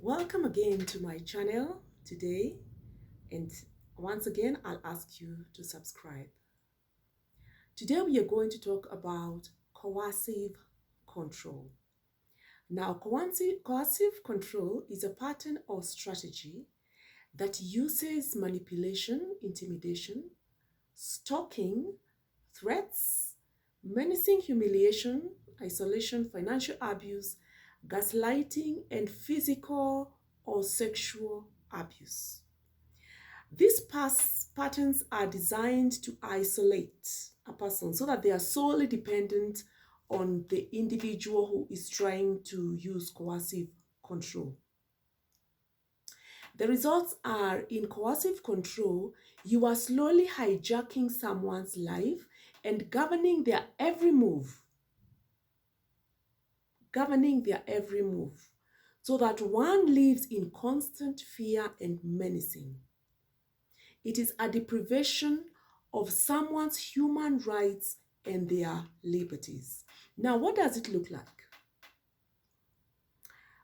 Welcome again to my channel today, and once again I'll ask you to subscribe. Today we are going to talk about coercive control. Now, coercive control is a pattern or strategy that uses manipulation, intimidation, stalking, threats, menacing, humiliation, isolation, financial abuse, gaslighting, and physical or sexual abuse. These patterns are designed to isolate a person so that they are solely dependent on the individual who is trying to use coercive control. The results are, in coercive control, you are slowly hijacking someone's life and governing their every move. So that one lives in constant fear and menacing. It is a deprivation of someone's human rights and their liberties. Now, what does it look like?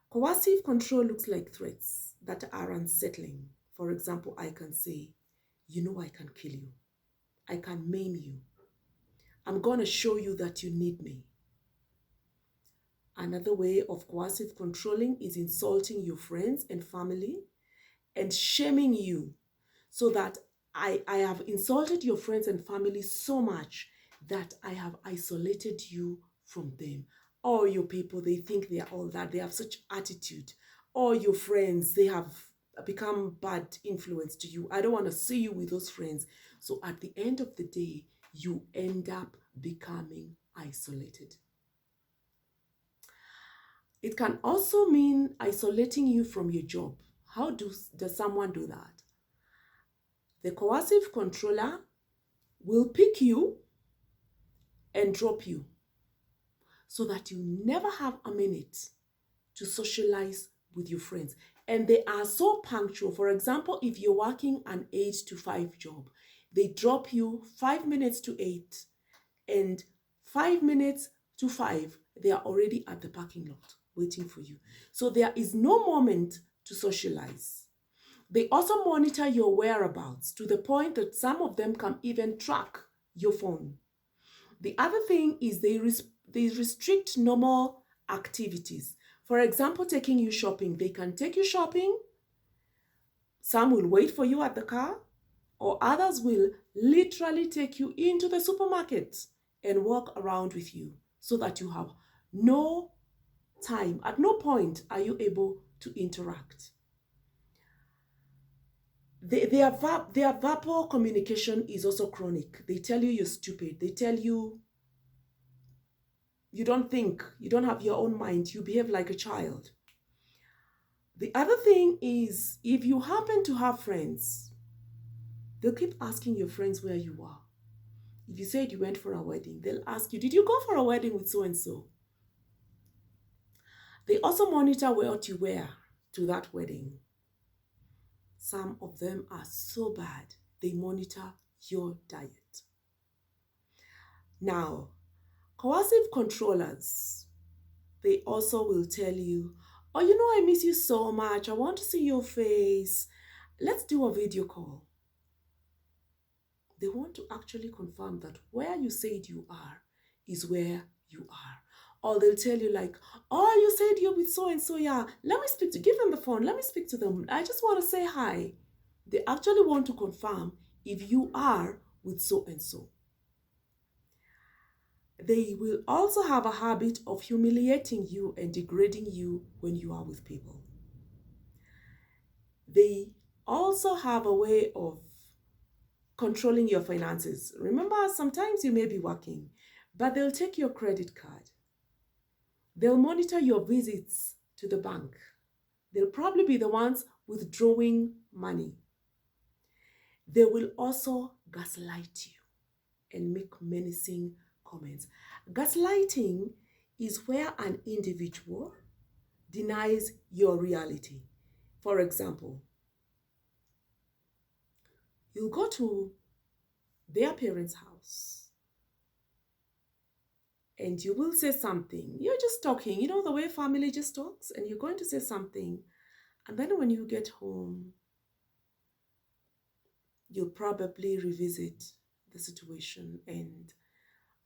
Coercive control looks like threats that are unsettling. For example, I can say, you know I can kill you. I can maim you. I'm going to show you that you need me. Another way of coercive controlling is insulting your friends and family and shaming you so that I have insulted your friends and family so much that I have isolated you from them. All your people, they think they are all that. They have such attitude. All your friends, they have become bad influence to you. I don't want to see you with those friends. So at the end of the day, you end up becoming isolated. It can also mean isolating you from your job. How does someone do that? The coercive controller will pick you and drop you so that you never have a minute to socialize with your friends. And they are so punctual. For example, if you're working an 8 to 5 job, they drop you 5 minutes to 8 and 5 minutes to 5, they are already at the parking lot waiting for you. So there is no moment to socialize. They also monitor your whereabouts to the point that some of them can even track your phone. The other thing is they restrict normal activities. For example, taking you shopping. They can take you shopping. Some will wait for you at the car, or others will literally take you into the supermarket and walk around with you so that you have no time. At no point are you able to interact. Their verbal communication is also chronic. They tell you you're stupid. They tell you you don't think, you don't have your own mind, you behave like a child. The other thing is, if you happen to have friends, they'll keep asking your friends where you are. If you said you went for a wedding, they'll ask you, did you go for a wedding with so-and-so? They also monitor what you wear to that wedding. Some of them are so bad, they monitor your diet. Now, coercive controllers, they also will tell you, oh, you know, I miss you so much. I want to see your face. Let's do a video call. They want to actually confirm that where you said you are is where you are. Or they'll tell you like, oh, you said you're with so-and-so, yeah. Let me speak to, give them the phone. Let me speak to them. I just want to say hi. They actually want to confirm if you are with so-and-so. They will also have a habit of humiliating you and degrading you when you are with people. They also have a way of controlling your finances. Remember, sometimes you may be working, but they'll take your credit card. They'll monitor your visits to the bank. They'll probably be the ones withdrawing money. They will also gaslight you and make menacing comments. Gaslighting is where an individual denies your reality. For example, you'll go to their parents' house and you will say something. You're just talking, you know the way family just talks, and you're going to say something, And then when you get home, you'll probably revisit the situation and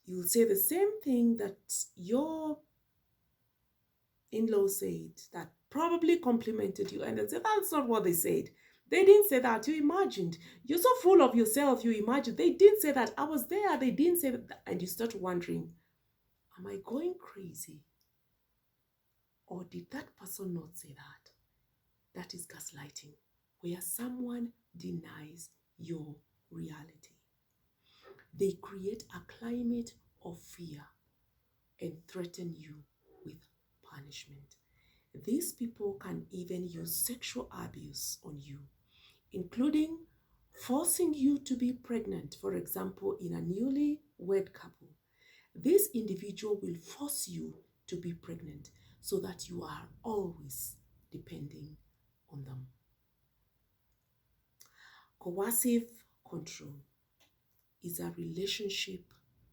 you'll say the same thing that your in-law said, that probably complimented you, and they say that's not what they said. They didn't say that. You imagined. You're so full of yourself. You imagine. They didn't say that. I was there. They didn't say that. And you start wondering, am I going crazy? Or did that person not say that? That is gaslighting, where someone denies your reality. They create a climate of fear and threaten you with punishment. These people can even use sexual abuse on you, including forcing you to be pregnant. For example, in a newly wed couple, this individual will force you to be pregnant so that you are always depending on them. Coercive control is a relationship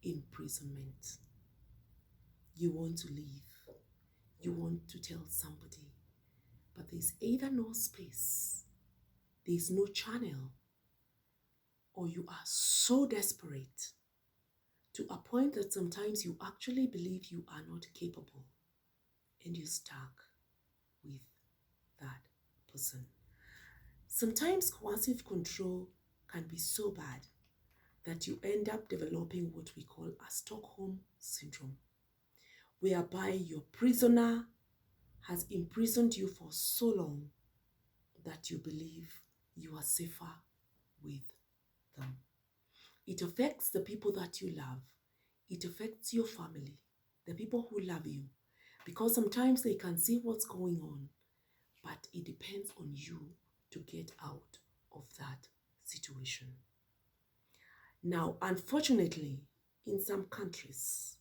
imprisonment. You want to leave. You want to tell somebody, but there's either no space, there's no channel, or you are so desperate to a point that sometimes you actually believe you are not capable and you're stuck with that person. Sometimes coercive control can be so bad that you end up developing what we call a Stockholm syndrome, whereby your prisoner has imprisoned you for so long that you believe you are safer with them. It affects the people that you love. It affects your family, the people who love you, because sometimes they can see what's going on, but it depends on you to get out of that situation. Now, unfortunately, in some countries,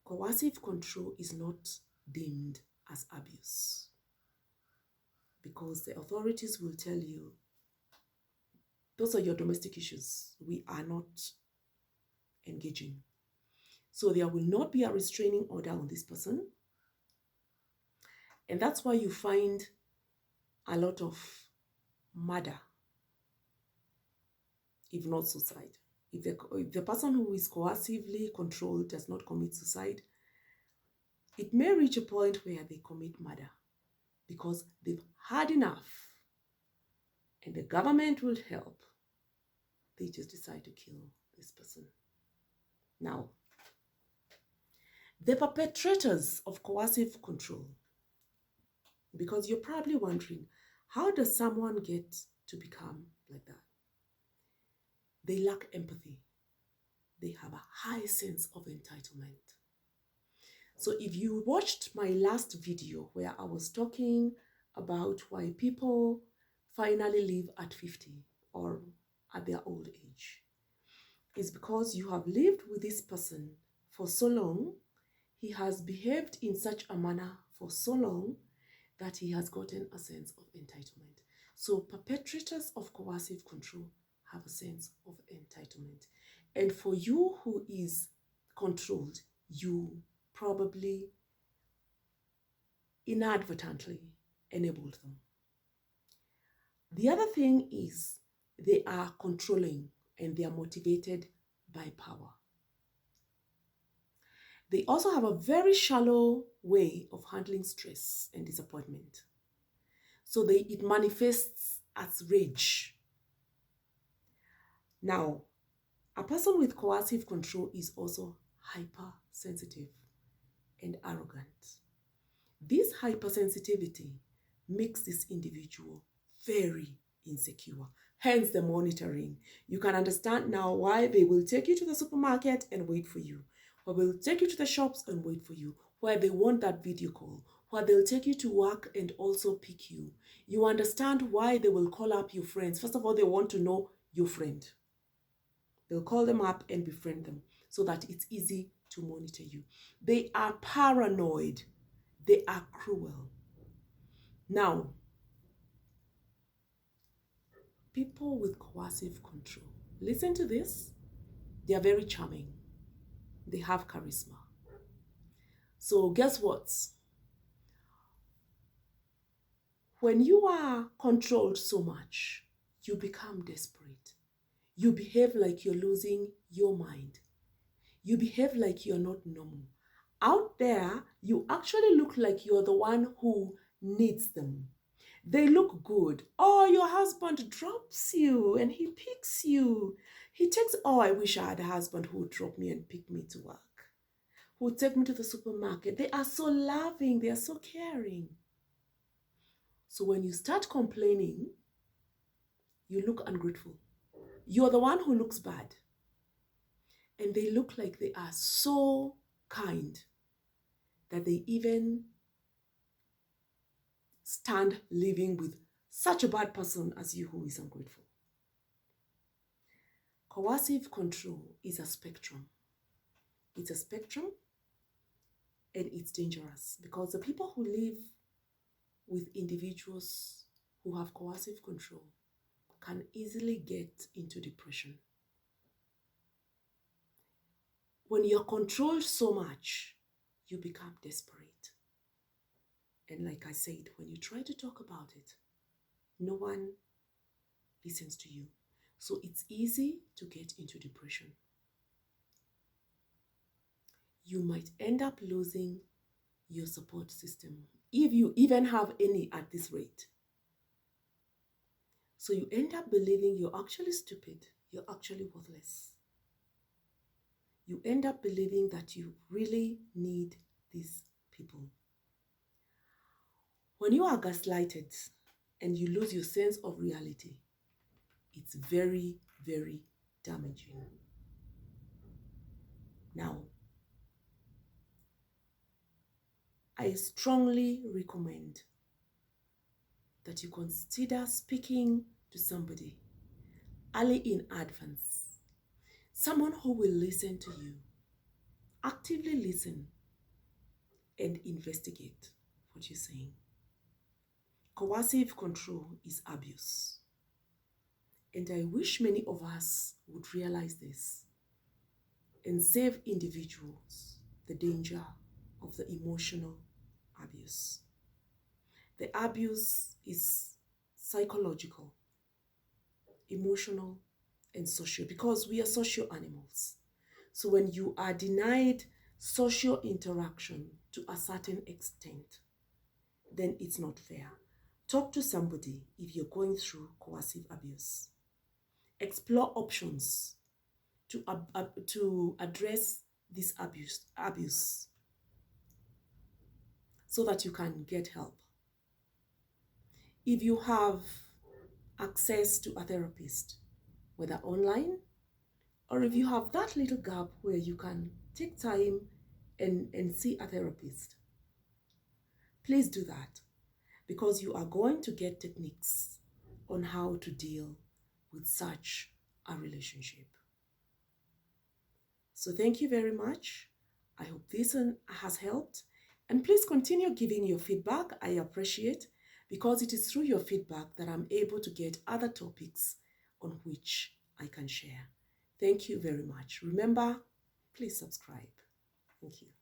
coercive control is not deemed as abuse because the authorities will tell you, those are your domestic issues. We are not engaging. So there will not be a restraining order on this person. And that's why you find a lot of murder, if not suicide. If the person who is coercively controlled does not commit suicide, it may reach a point where they commit murder because they've had enough and the government will help. They just decide to kill this person. Now, the perpetrators of coercive control, because you're probably wondering, how does someone get to become like that? They lack empathy. They have a high sense of entitlement. So if you watched my last video where I was talking about why people finally leave at 50 or at their old age, it's because you have lived with this person for so long, he has behaved in such a manner for so long that he has gotten a sense of entitlement. So perpetrators of coercive control have a sense of entitlement. And for you who is controlled, you probably inadvertently enabled them. The other thing is they are controlling and they are motivated by power. They also have a very shallow way of handling stress and disappointment. So it manifests as rage. Now, a person with coercive control is also hypersensitive and arrogant. This hypersensitivity makes this individual very insecure. Hence the monitoring. You can understand now why they will take you to the supermarket and wait for you, or will take you to the shops and wait for you, where they want that video call, where they'll take you to work and also pick you. You understand why they will call up your friends. First of all, they want to know your friend. They'll call them up and befriend them so that it's easy to monitor you. They are paranoid. They are cruel. Now, people with coercive control, listen to this. They are very charming. They have charisma. So guess what? When you are controlled so much, you become desperate. You behave like you're losing your mind. You behave like you're not normal. Out there, you actually look like you're the one who needs them. They look good. Oh, your husband drops you and he picks you. He takes, oh, I wish I had a husband who would drop me and pick me to work, who would take me to the supermarket. They are so loving. They are so caring. So when you start complaining, you look ungrateful. You're the one who looks bad. And they look like they are so kind that they even stand living with such a bad person as you who is ungrateful. Coercive control is a spectrum. It's a spectrum and it's dangerous because the people who live with individuals who have coercive control can easily get into depression. When you're controlled so much, you become desperate. And like I said, when you try to talk about it, no one listens to you. So it's easy to get into depression. You might end up losing your support system if you even have any at this rate. So you end up believing you're actually stupid, you're actually worthless. You end up believing that you really need these people. When you are gaslighted and you lose your sense of reality, it's very, very damaging. Now, I strongly recommend that you consider speaking to somebody early in advance. Someone who will listen to you, actively listen and investigate what you're saying. Coercive control is abuse. And I wish many of us would realize this and save individuals the danger of the emotional abuse. The abuse is psychological, emotional, and social because we are social animals. So when you are denied social interaction to a certain extent, then it's not fair. Talk to somebody if you're going through coercive abuse. Explore options to address this abuse so that you can get help. If you have access to a therapist, whether online, or if you have that little gap where you can take time and see a therapist, please do that because you are going to get techniques on how to deal with such a relationship. So thank you very much. I hope this has helped. And please continue giving your feedback. I appreciate because it is through your feedback that I'm able to get other topics on which I can share. Thank you very much. Remember, please subscribe. Thank you.